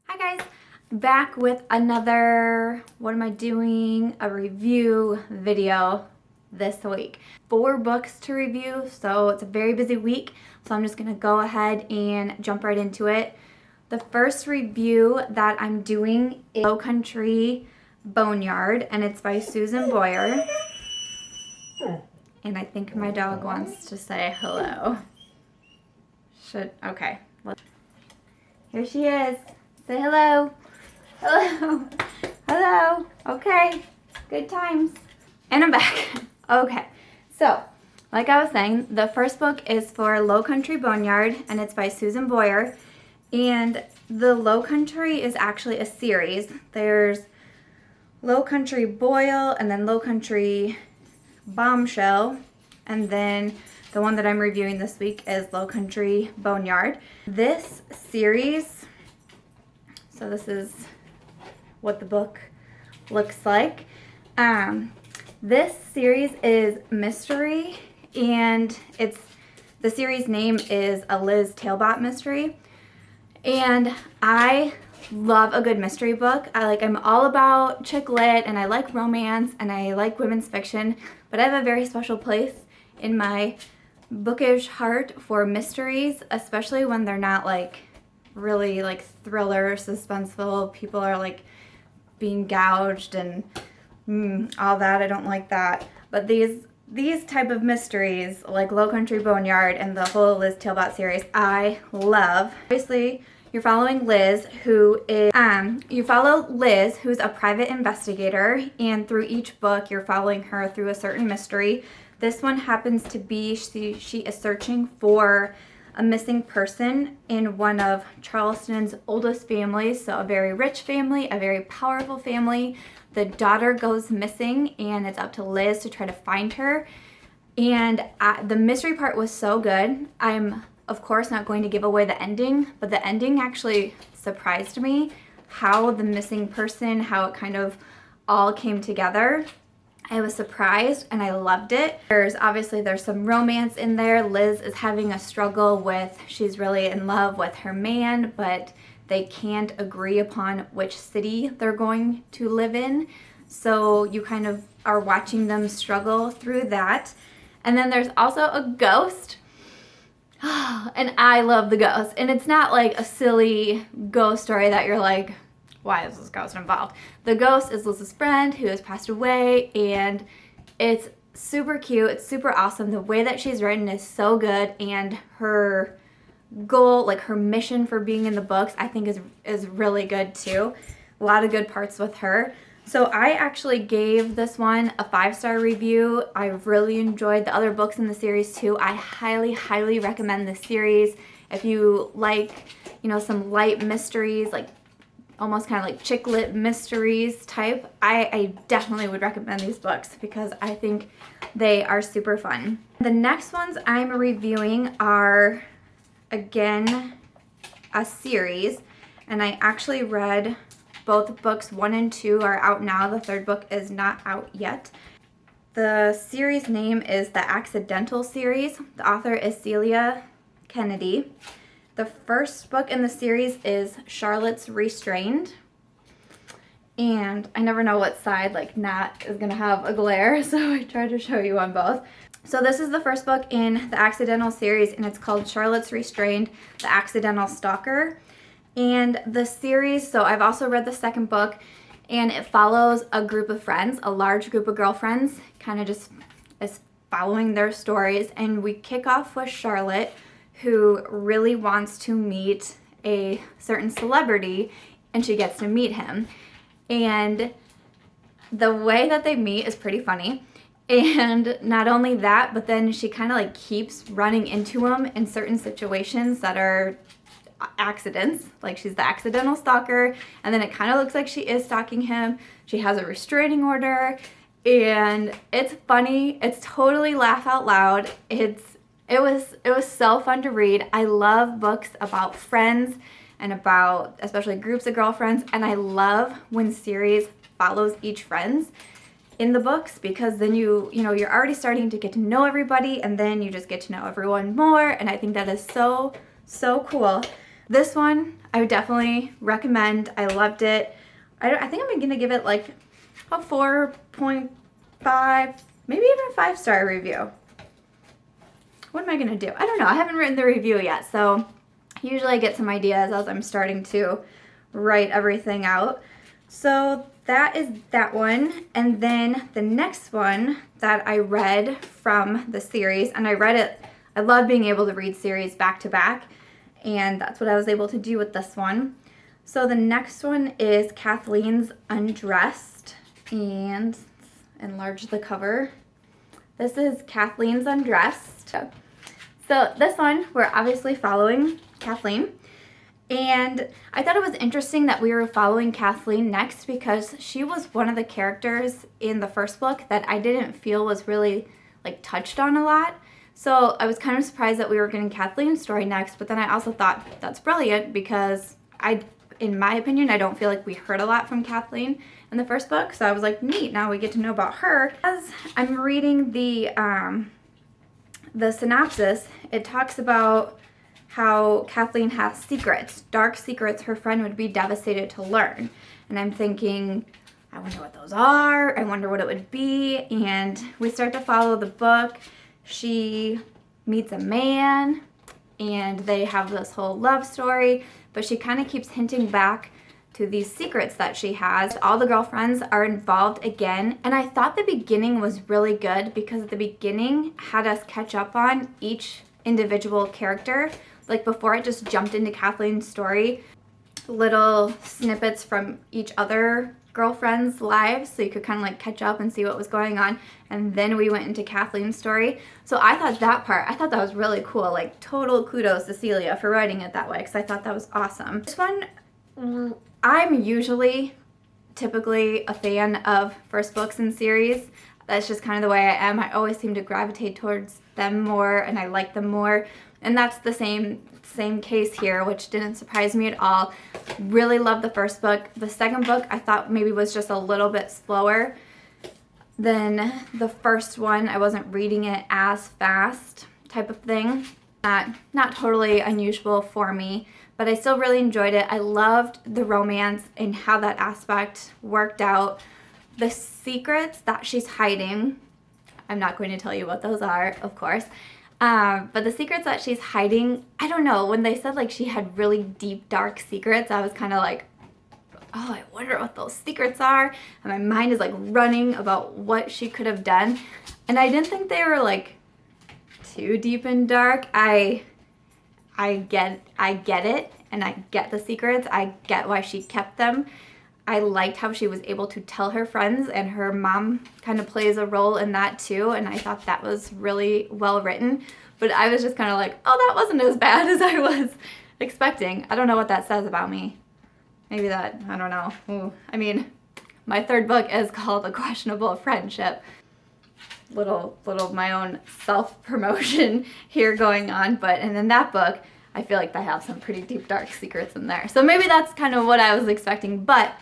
Hi guys, back with another, a review video this week. 4 books to review, so it's a very busy week, so I'm just gonna go ahead and jump right into it. The first review that I'm doing is Lowcountry Boneyard, and it's by Susan Boyer. And I think my dog wants to say hello. Okay. Here she is. Say hello. Hello. Hello. Okay. Good times. And I'm back. Okay. So, like I was saying, the first book is for Lowcountry Boneyard, and it's by Susan Boyer. And the Lowcountry is actually a series. There's Lowcountry Boil, and then Lowcountry Bombshell, and then the one that I'm reviewing this week is Lowcountry Boneyard. This series, so this is what the book looks like. This series is mystery, and the series name is a Liz Talbot mystery. And I love a good mystery book. I'm all about chick lit, and I like romance, and I like women's fiction, but I have a very special place in my bookish heart for mysteries, especially when they're not really thriller, suspenseful. People are being gouged and all that. I don't like that. But these type of mysteries, like Lowcountry Boneyard and the whole Liz Talbot series, I love. Obviously, you're following Liz, who's a private investigator, and through each book, you're following her through a certain mystery. This one happens to be she is searching for a missing person in one of Charleston's oldest families, so a very rich family, a very powerful family. The daughter goes missing, and it's up to Liz to try to find her. And the mystery part was so good. I'm, of course, not going to give away the ending, but the ending actually surprised me, how the missing person, how it kind of all came together. I was surprised and I loved it. There's some romance in there. Liz is having a struggle she's really in love with her man, but they can't agree upon which city they're going to live in. So you kind of are watching them struggle through that. And then there's also a ghost. And I love the ghost. And it's not like a silly ghost story that you're like, why is this ghost involved? The ghost is Liz's friend who has passed away, and it's super cute. It's super awesome. The way that she's written is so good, and her goal, her mission for being in the books, I think is really good too. A lot of good parts with her. So I actually gave this one a 5-star review. I really enjoyed the other books in the series too. I highly, highly recommend this series. If you like, some light mysteries, almost kind of like chick lit mysteries type, I definitely would recommend these books because I think they are super fun. The next ones I'm reviewing are, again, a series, and I actually read both books. 1 and 2 are out now. The 3rd book is not out yet. The series name is the Accidental series. The author is Celia Kennedy. The first book in the series is Charlotte's Restrained. And I never know what side, Nat is going to have a glare, so I try to show you on both. So this is the first book in the Accidental series, and it's called Charlotte's Restrained, The Accidental Stalker. And the series, so I've also read the 2nd book, and it follows a group of friends, a large group of girlfriends, kind of just is following their stories. And we kick off with Charlotte, who really wants to meet a certain celebrity, and she gets to meet him. And the way that they meet is pretty funny. And not only that, but then she kind of keeps running into him in certain situations that are accidents. She's the accidental stalker, and then it kind of looks like she is stalking him. She has a restraining order, and it's funny. It's totally laugh out loud. It was so fun to read. I love books about friends and about especially groups of girlfriends, and I love when series follows each friends in the books, because then you're already starting to get to know everybody, and then you just get to know everyone more, and I think that is so cool. This one I would definitely recommend. I loved it. I think I'm gonna give it like a 4.5, maybe even a 5-star review. What am I gonna do? I don't know. I haven't written the review yet, so usually I get some ideas as I'm starting to write everything out. So that is that one. And then the next one that I read from the series, and I read it, I love being able to read series back to back, and that's what I was able to do with this one. So the next one is Kathleen's Undressed, and enlarge the cover. This is Kathleen's Undressed. So this one, we're obviously following Kathleen, and I thought it was interesting that we were following Kathleen next because she was one of the characters in the first book that I didn't feel was really like touched on a lot. So I was kind of surprised that we were getting Kathleen's story next, but then I also thought that's brilliant because in my opinion, I don't feel like we heard a lot from Kathleen in the first book. So I was like, neat, now we get to know about her. As I'm reading the synopsis, it talks about how Kathleen has secrets, dark secrets her friend would be devastated to learn. And I'm thinking, I wonder what those are. I wonder what it would be. And we start to follow the book. She meets a man and they have this whole love story, but she kind of keeps hinting back to these secrets that she has. All the girlfriends are involved again, and I thought the beginning was really good because the beginning had us catch up on each individual character. Like before it just jumped into Kathleen's story, little snippets from each other girlfriends' lives, so you could kind of like catch up and see what was going on, and then we went into Kathleen's story. So I thought that was really cool. Like total kudos to Celia for writing it that way because I thought that was awesome. This one, I'm typically a fan of first books in series. That's just kind of the way I am. I always seem to gravitate towards them more and I like them more. And that's the same case here, which didn't surprise me at all. Really loved the first book. The second book I thought maybe was just a little bit slower than the first one. I wasn't reading it as fast type of thing. Not totally unusual for me, but I still really enjoyed it. I loved the romance and how that aspect worked out. The secrets that she's hiding, I'm not going to tell you what those are, of course. But the secrets that she's hiding, I don't know, when they said like she had really deep, dark secrets, I was kind of like, oh, I wonder what those secrets are. And my mind is like running about what she could have done. And I didn't think they were like too deep and dark. I get it, and I get the secrets. I get why she kept them. I liked how she was able to tell her friends, and her mom kind of plays a role in that too, and I thought that was really well written. But I was just kind of like, oh, that wasn't as bad as I was expecting. I don't know what that says about me. Maybe that, I don't know. Ooh. I mean, my third book is called A Questionable Friendship. Little my own self-promotion here going on, but and in that book, I feel like they have some pretty deep, dark secrets in there. So maybe that's kind of what I was expecting, but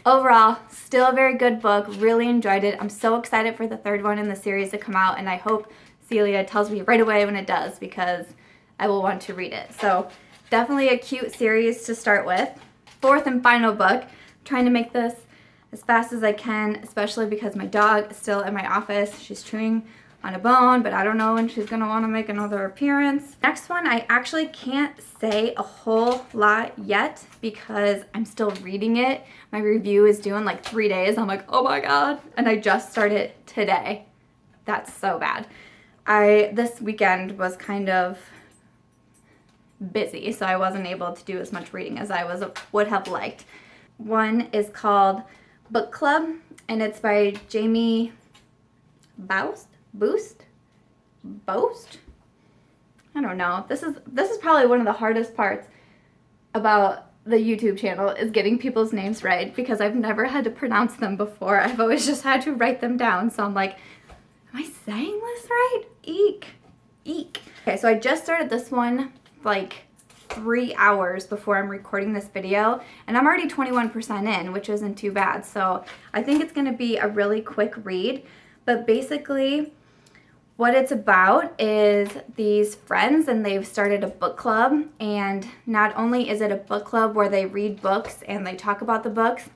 overall, still a very good book. Really enjoyed it. I'm so excited for the third one in the series to come out, and I hope Celia tells me right away when it does because I will want to read it. So definitely a cute series to start with. Fourth and final book. I'm trying to make this as fast as I can, especially because my dog is still in my office. She's chewing on a bone, but I don't know when she's gonna want to make another appearance. Next one, I actually can't say a whole lot yet because I'm still reading it. My review is due in like 3 days. I'm like, oh my god, and I just started today. That's so bad. This weekend was kind of busy, so I wasn't able to do as much reading as I would have liked. One is called Book Club, and it's by Jaime Boust? I don't know. This is probably one of the hardest parts about the YouTube channel is getting people's names right because I've never had to pronounce them before. I've always just had to write them down. So I'm like, am I saying this right? Eek. Okay, so I just started this one like 3 hours before I'm recording this video, and I'm already 21% in, which isn't too bad. So I think it's going to be a really quick read. But basically, What it's about is these friends, and they've started a book club, and not only is it a book club where they read books and they talk about the books,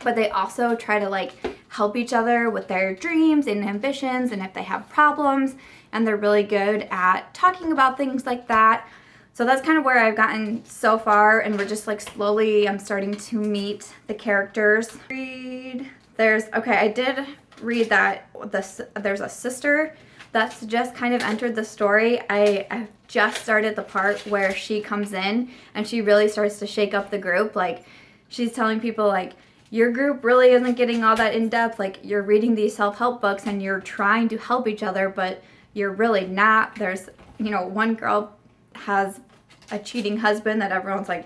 but they also try to like help each other with their dreams and ambitions and if they have problems, and they're really good at talking about things like that. So that's kind of where I've gotten so far, and we're just like slowly, I'm starting to meet the characters. I did read that there's a sister that's just kind of entered the story. I just started the part where she comes in and she really starts to shake up the group. Like, she's telling people like, your group really isn't getting all that in depth. Like, you're reading these self-help books and you're trying to help each other, but you're really not. There's, one girl has a cheating husband that everyone's like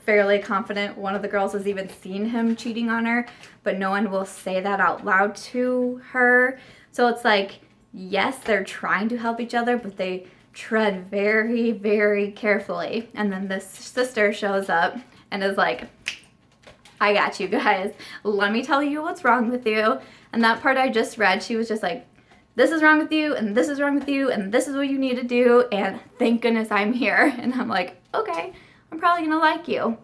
fairly confident one of the girls has even seen him cheating on her, but no one will say that out loud to her. So it's like, yes, they're trying to help each other, but they tread very, very carefully. And then this sister shows up and is like, I got you guys. Let me tell you what's wrong with you. And that part I just read, she was just like, this is wrong with you, and this is wrong with you, and this is what you need to do, and thank goodness I'm here. And I'm like, okay, I'm probably gonna like you.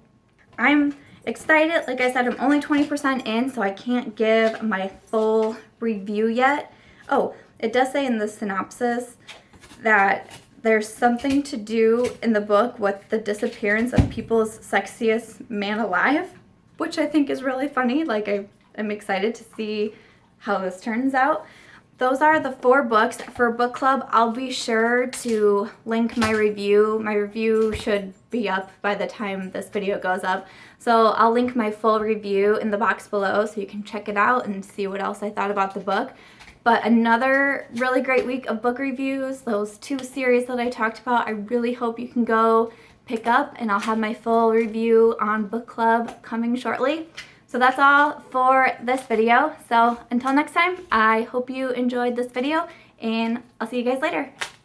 I'm excited. Like I said, I'm only 20% in, so I can't give my full review yet. Oh, it does say in the synopsis that there's something to do in the book with the disappearance of people's sexiest man alive, which I think is really funny. Like, I'm excited to see how this turns out. Those are the 4 books for book club. I'll be sure to link my review. My review should be up by the time this video goes up. So I'll link my full review in the box below so you can check it out and see what else I thought about the book. But another really great week of book reviews, those 2 series that I talked about, I really hope you can go pick up, and I'll have my full review on book club coming shortly. So that's all for this video. So until next time, I hope you enjoyed this video, and I'll see you guys later.